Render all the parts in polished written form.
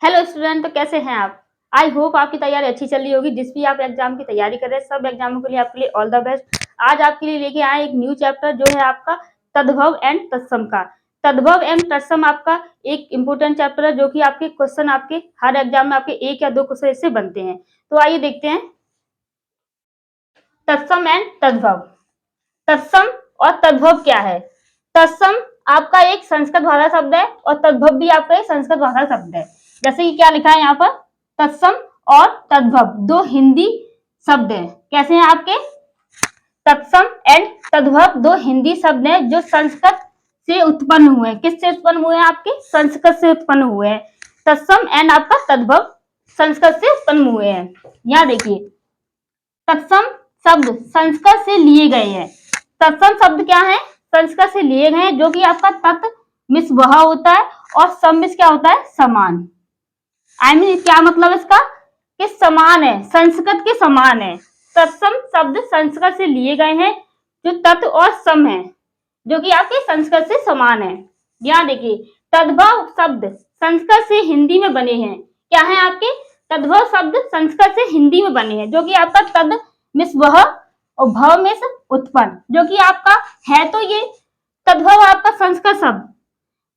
Hello student, तो कैसे हैं आप। आई होप आपकी तैयारी अच्छी चल रही होगी। जिस भी आप एग्जाम की तैयारी कर रहे हैं, सब एग्जामों के लिए आपके लिए ऑल द बेस्ट। आज आपके लिए लेके आए एक न्यू चैप्टर जो है आपका तद्भव एंड तत्सम का। तद्भव एंड तत्सम आपका एक इम्पोर्टेंट चैप्टर है जो कि आपके क्वेश्चन आपके हर एग्जाम में आपके एक या दो क्वेश्चन इससे बनते हैं। तो आइए देखते हैं तत्सम एंड तद्भव। तत्सम और तद्भव क्या है। तत्सम आपका एक संस्कृत भाषा शब्द है और तद्भव भी आपका एक संस्कृत भाषा शब्द है। जैसे कि क्या लिखा है यहाँ पर, तत्सम और तद्भव दो हिंदी शब्द हैं। कैसे हैं आपके, तत्सम एंड तद्भव दो हिंदी शब्द हैं जो संस्कृत से उत्पन्न हुए हैं। किससे उत्पन्न हुए हैं, आपके संस्कृत से उत्पन्न हुए हैं। तत्सम एंड आपका तद्भव संस्कृत से उत्पन्न हुए हैं। यहाँ देखिए, तत्सम शब्द संस्कृत से लिए गए हैं। तत्सम शब्द क्या है, संस्कृत से लिए गए हैं, जो कि आपका तत् मिस वह होता है और सम मिस क्या होता है, समान। आई मीन क्या मतलब इसका, कि समान है, संस्कृत के समान है। तत्सम शब्द संस्कृत से लिए गए हैं, जो तत् और सम है, जो कि आपके संस्कृत से समान है। यहाँ देखिए, तद्भव शब्द संस्कृत से हिंदी में बने हैं। क्या है आपके, तद्भव शब्द संस्कृत से हिंदी में बने हैं, जो कि आपका तद मिस वह और भव मिस उत्पन्न, जो कि आपका है। तो ये तद्भव आपका संस्कृत शब्द,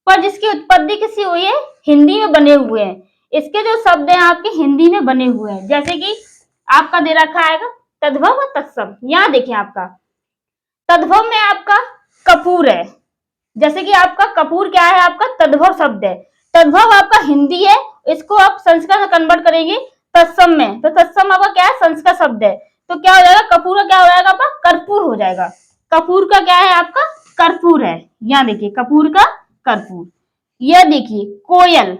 पर जिसकी उत्पत्ति किसी हुई है, हिंदी में बने हुए हैं। इसके जो शब्द हैं आपके हिंदी में बने हुए हैं। जैसे कि आपका दे रखा है तद्भव और तत्सम। यहाँ देखिए, आपका तद्भव में आपका कपूर है। जैसे कि आपका कपूर क्या है, आपका तद्भव शब्द है। तद्भव आपका हिंदी है, इसको आप संस्कृत में कन्वर्ट करेंगे तत्सम में, तो तत्सम आपका क्या है, संस्कृत शब्द है। तो क्या हो जाएगा, कपूर का क्या हो जाएगा आपका, कर्पूर हो जाएगा। कपूर का क्या है आपका, कर्पूर है। यहाँ देखिए, कपूर का कर्पूर। यह देखिए, कोयल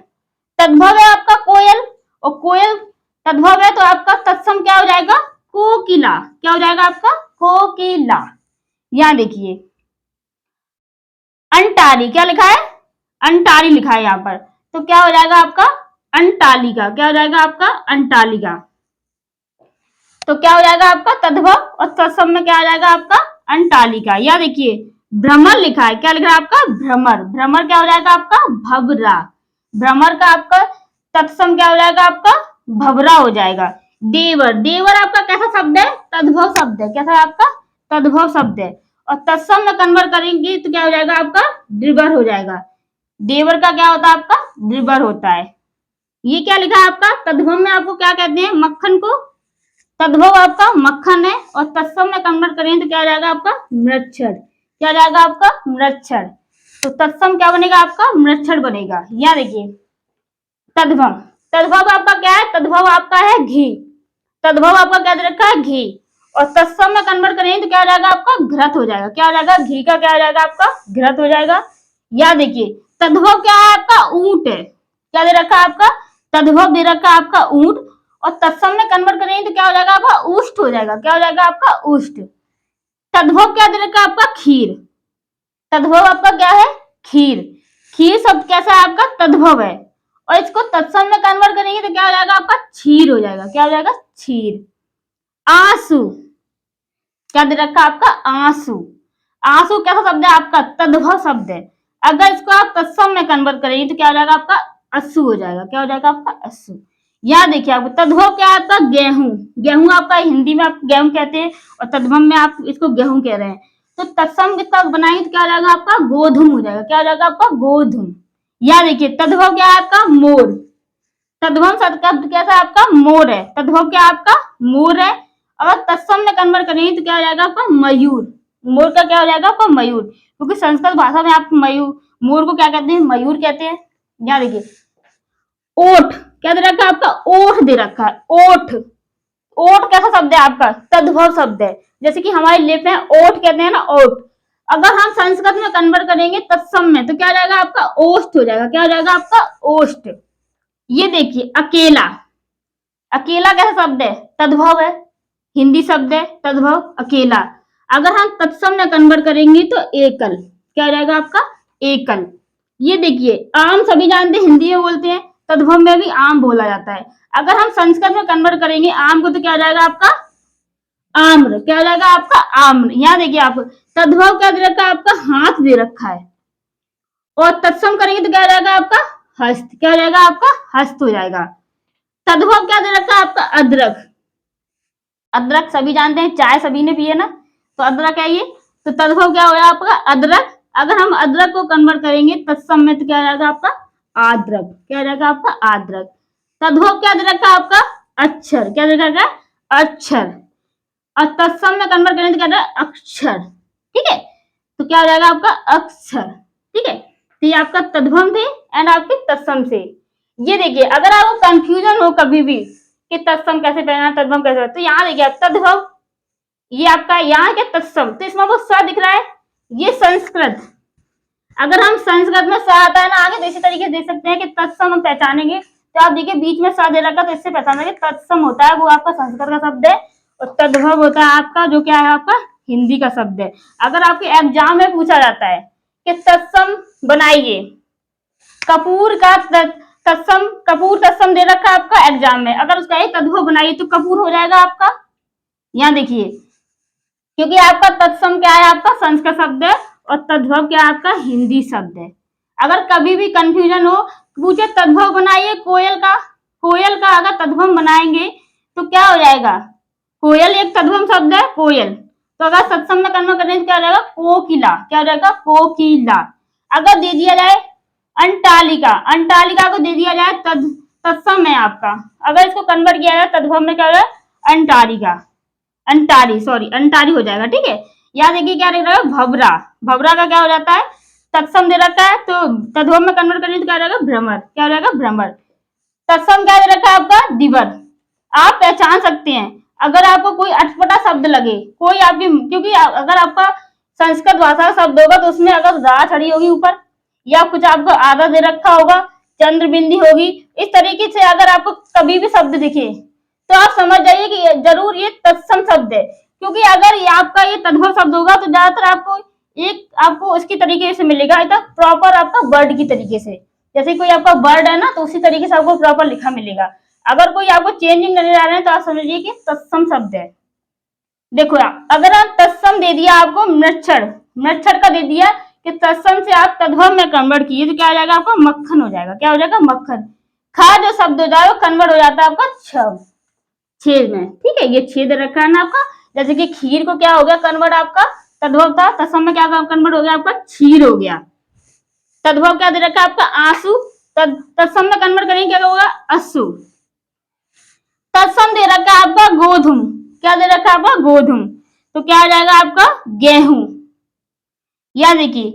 तद्भव है आपका कोयल, और कोयल तद्भव है, तो आपका तत्सम क्या हो जाएगा, कोकिला। क्या हो जाएगा आपका, कोकिला। यहाँ देखिए, अंटारी क्या लिखा है, अंटारी लिखा है यहाँ पर, तो क्या हो जाएगा आपका, अंटालिका। क्या हो जाएगा आपका, अंटालिका। तो क्या हो जाएगा आपका, तद्भव और तत्सम में क्या हो जाएगा आपका, अंटालिका। या देखिए, भ्रमर लिखा है, क्या लिख रहा है आपका, भ्रमर। भ्रमर क्या हो जाएगा आपका, भवरा। भ्रमर का आपका तत्सम क्या हो जाएगा आपका, भवरा हो जाएगा। देवर, देवर आपका कैसा शब्द है, तद्भव शब्द है। कैसा है आपका, तद्भव शब्द है। और तत्सम में कन्वर्ट करेंगे तो क्या हो जाएगा आपका, द्विवर हो जाएगा। देवर का क्या होता है आपका, द्विवर होता है। ये क्या लिखा है आपका, तद्भव में आपको क्या कहते हैं, मक्खन को। तद्भव आपका मक्खन है, और तत्सम में कन्वर्ट करेंगे तो क्या हो जाएगा आपका, मृच्छर। क्या हो जाएगा आपका, मृच्छर। तो तत्सम क्या बनेगा आपका, मृच्छर बनेगा। यहाँ देखिए, तद्भव, तद्भव आपका क्या है, तद्भव आपका है घी। तद्भव आपका क्या दे रखा है, घी। और तत्सम में कन्वर्ट करेंगे तो क्या हो जाएगा आपका, घृत हो जाएगा। क्या हो जाएगा, घी का क्या हो जाएगा आपका, घृत हो जाएगा। या देखिए, तद्भव क्या है आपका, ऊंट है। क्या दे रखा है आपका, तद्भव दे रखा है आपका ऊंट, और तत्सम में कन्वर्ट करेंगे तो क्या हो जाएगा आपका, उष्ट हो जाएगा। क्या हो जाएगा आपका, उष्ट। तद्भव क्या दे रखा है आपका, खीर। तद्भव आपका क्या है, खीर। खीर शब्द कैसा है आपका, तद्भव है, और इसको तत्सम में कन्वर्ट करेंगे तो क्या हो जाएगा आपका, क्षीर हो जाएगा। क्या हो जाएगा, क्षीर। आंसू, क्या दे रखा है आपका, आंसू। आंसू कैसा शब्द है आपका, तद्भव शब्द है। अगर इसको आप तत्सम में कन्वर्ट करेंगे तो क्या हो जाएगा आपका, अश्रु हो जाएगा। क्या हो जाएगा आपका, अश्रु। यहाँ देखिए, आपको तद्भव क्या है आपका, गेहूं। गेहूं आपका हिंदी में आप गेहूं कहते हैं, और तद्भव में आप इसको गेहूं कह रहे हैं। तो तत्सम कितना बनाएंगे तो क्या हो जाएगा आपका, गोधुम हो जाएगा। क्या हो जाएगा आपका, गोधुम। यहाँ देखिए, तद्भव क्या है आपका, मोर। तद्भव शब्द कैसा है आपका, मोर है। तद्भव क्या आपका, मोर है। अगर तत्सम में कन्वर्ट करेंगे तो क्या हो जाएगा आपका, मयूर। मोर का क्या हो जाएगा आपका, मयूर, क्योंकि संस्कृत भाषा में आप मयूर, मोर को क्या कहते हैं, मयूर कहते हैं। यहाँ देखिए, ओठ, क्या दे रखा है आपका, ओठ दे रखा है, ओठ। ओठ कैसा शब्द है आपका, तद्भव शब्द है। जैसे कि हमारे लिप है, ओठ कहते हैं ना, ओठ। अगर हम संस्कृत में कन्वर्ट करेंगे तत्सम में तो क्या हो जाएगा आपका, ओष्ठ हो जाएगा। क्या हो जाएगा आपका, ओष्ठ। ये देखिए, अकेला। अकेला कैसा शब्द है, तद्भव है, हिंदी शब्द है, तद्भव अकेला। अगर हम तत्सम में कन्वर्ट करेंगे तो एकल। क्या हो जाएगा आपका, एकल। ये देखिए, आम सभी जानते हैं, हिंदी में बोलते हैं, तद्भव में भी आम बोला जाता है। अगर हम संस्कृत में कन्वर्ट करेंगे आम को तो क्या हो जाएगा आपका, आम्र। क्या हो जाएगा आपका, आम्र। यहाँ देखिए, आप तद्भव क्या दे रखा है आपका, हाथ दे रखा है, और तत्सम करेंगे तो क्या हो जाएगा आपका, हस्त। क्या हो जाएगा आपका? हस्त हो जाएगा। तद्भव क्या दे रखा है आपका? अदरक। अदरक सभी जानते हैं, चाय सभी ने पी है ना, तो अदरक है ये। तो तद्भव क्या होगा आपका? अदरक। अगर हम अदरक को कन्वर्ट करेंगे तत्सम में तो क्या हो जाएगा आपका? आद्रक। क्या हो जाएगा आपका? आद्रक। तद्भव क्या दे रखा है आपका? अक्षर। क्या दे रखा है? अक्षर। और तत्सम में कन्वर्ट करेंगे तो क्या है? अक्षर। ठीक है, तो क्या हो जाएगा आपका? अक्षर। ठीक है, तो ये आपका तद्भव थे एंड आपके तत्सम से। ये देखिए, अगर आपको कंफ्यूजन हो कभी भी कि तत्सम कैसे पहना, तद्भव कैसे पहना, तो यहाँ देखिए तद्भव, ये आपका यहाँ क्या तत्सम, तो इसमें वो स दिख रहा है, ये संस्कृत। अगर हम संस्कृत में स आता है ना आगे, तो इसी तरीके से देख सकते हैं कि तत्सम हम पहचानेंगे। तो आप देखिए बीच में स दे रखा, तो इससे पहचाना कि तत्सम होता है वो आपका संस्कृत का शब्द है, और तद्भव होता है आपका जो क्या है आपका हिंदी का शब्द है। अगर आपके एग्जाम में पूछा जाता है कि तत्सम बनाइए, कपूर का तत्सम, कपूर तत्सम दे रखा है आपका एग्जाम में, अगर उसका एक तद्भव बनाइए तो कपूर हो जाएगा आपका। यहाँ देखिए, क्योंकि आपका तत्सम क्या है आपका संस्कृत शब्द है, और तद्भव क्या है आपका हिंदी शब्द है। अगर कभी भी कंफ्यूजन हो, पूछे तद्भव बनाइए कोयल का, कोयल का अगर तद्भव बनाएंगे तो क्या हो जाएगा? कोयल एक तद्भव शब्द है, कोयल। तो अगर सत्सम में कन्वर्ट करें तो क्या हो जाएगा? कोकिला। क्या हो जाएगा? कोकिला। अगर दे दिया जाए अंटालिका, अंटालिका को दे दिया जाए तत्सम में आपका, अगर इसको कन्वर्ट किया जाए तद्भव में क्या हो जाएगा? अंटारिका, अंटारी, सॉरी अंटारी हो जाएगा। ठीक है, यहाँ देखिए क्या लिख रहा है? भवरा। भवरा का क्या हो जाता है? तत्सम दे रखा है, तो तद्भव में कन्वर्ट करें तो क्या हो जाएगा? भ्रमर। क्या हो जाएगा? भ्रमर। तत्सम क्या दे रखा है आपका? दिवर। आप पहचान सकते हैं अगर आपको कोई अटपटा शब्द लगे, कोई आपकी, क्योंकि अगर आपका संस्कृत भाषा का शब्द होगा तो उसमें अगर रा छड़ी होगी ऊपर, या कुछ आपको आधा दे रखा होगा, चंद्र बिंदी होगी, इस तरीके से अगर आपको कभी भी शब्द दिखे तो आप समझ जाइए कि जरूर ये तत्सम शब्द है। क्योंकि अगर ये आपका ये तद्भव शब्द होगा तो ज्यादातर आपको इसकी तरीके से मिलेगा, एकदम प्रॉपर आपका वर्ड की तरीके से, जैसे कोई आपका वर्ड है ना तो उसी तरीके से आपको प्रॉपर लिखा मिलेगा। अगर कोई आपको चेंजिंग नजर आ रहे हैं तो आप समझिए कि तत्सम शब्द है। देखो अगर आप तत्सम दे दिया आपको मृक्षर, मृक्षर का दे दिया कि तत्सम से आप तद्भव में कन्वर्ट किए तो क्या हो जाएगा आपका? मक्खन हो जाएगा। क्या हो जाएगा? मक्खन। खा जो शब्द हो जाए वो कन्वर्ट हो जाता है आपका छव, छेद में। ठीक है, ये छेद रखा है ना आपका, जैसे कि खीर को क्या हो गया कन्वर्ट आपका? तद्भव था, तत्सम में क्या कन्वर्ट हो गया आपका? क्षीर हो गया। तद्भव क्या दे रखा है आपका? आंसू, तत्सम में कन्वर्ट करेंगे क्या होगा? अश्रु। तत्सम दे रखा है आपका गोधुम। क्या दे रखा है आपका? गोधुम। तो क्या आ जाएगा आपका? गेहूं। या देखिए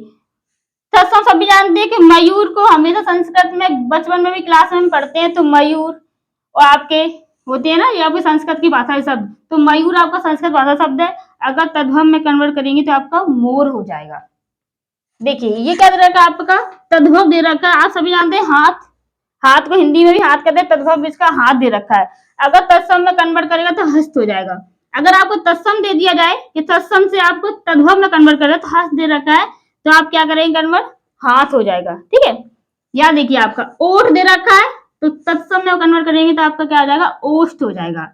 तत्सम सभी जानते हैं कि मयूर को हमेशा संस्कृत में बचपन में भी क्लास में पढ़ते हैं, तो मयूर और आपके होते हैं ना, ये आपकी संस्कृत की भाषा है शब्द, तो मयूर आपका संस्कृत भाषा शब्द है, अगर तद्भव में कन्वर्ट करेंगे तो आपका मोर हो जाएगा। देखिए ये क्या दे रखा है आपका? तद्भव दे रखा है, आप सभी जानते हैं हाथ, हाथ को हिंदी में भी हाथ कहते हैं, तद्भव इसका हाथ दे रखा है, अगर तत्सम में कन्वर्ट करेगा तो हस्त हो जाएगा। अगर आपको तत्सम दे दिया जाए कि तत्सम से आपको तद्भव में कन्वर्ट करें तो हस्त दे रखा है, तो आप क्या करेंगे? कन्वर्ट हाथ हो जाएगा। ठीक है, यहाँ देखिए आपका ओठ दे रखा है, तो तत्सम में कन्वर्ट करेंगे तो आपका क्या हो जाएगा? ओष्ठ हो जाएगा।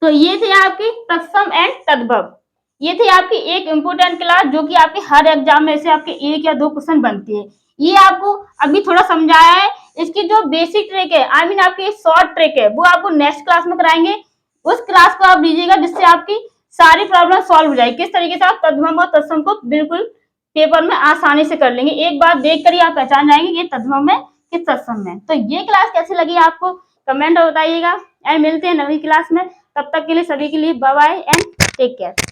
तो ये थे आपकी तत्सम एंड तद्भव। ये थी आपकी एक इंपोर्टेंट क्लास जो कि आपके हर एग्जाम में से आपके एक या दो क्वेश्चन बनती है। ये आपको अभी थोड़ा समझाया है, इसकी जो बेसिक ट्रिक है, आई मीन आपकी शॉर्ट ट्रिक है, वो आपको नेक्स्ट क्लास में कराएंगे। उस क्लास को आप लीजिएगा जिससे आपकी सारी प्रॉब्लम सॉल्व हो जाएगी, किस तरीके से आप तद्भव और तत्सम को बिल्कुल पेपर में आसानी से कर लेंगे। एक बार देख कर ही आप पहचान जाएंगे कि तद्भव में किस तत्सम में। तो ये क्लास कैसी लगी आपको कमेंट में बताइएगा, एंड मिलते हैं नवी क्लास में। तब तक के लिए सभी के लिए bye bye and take care.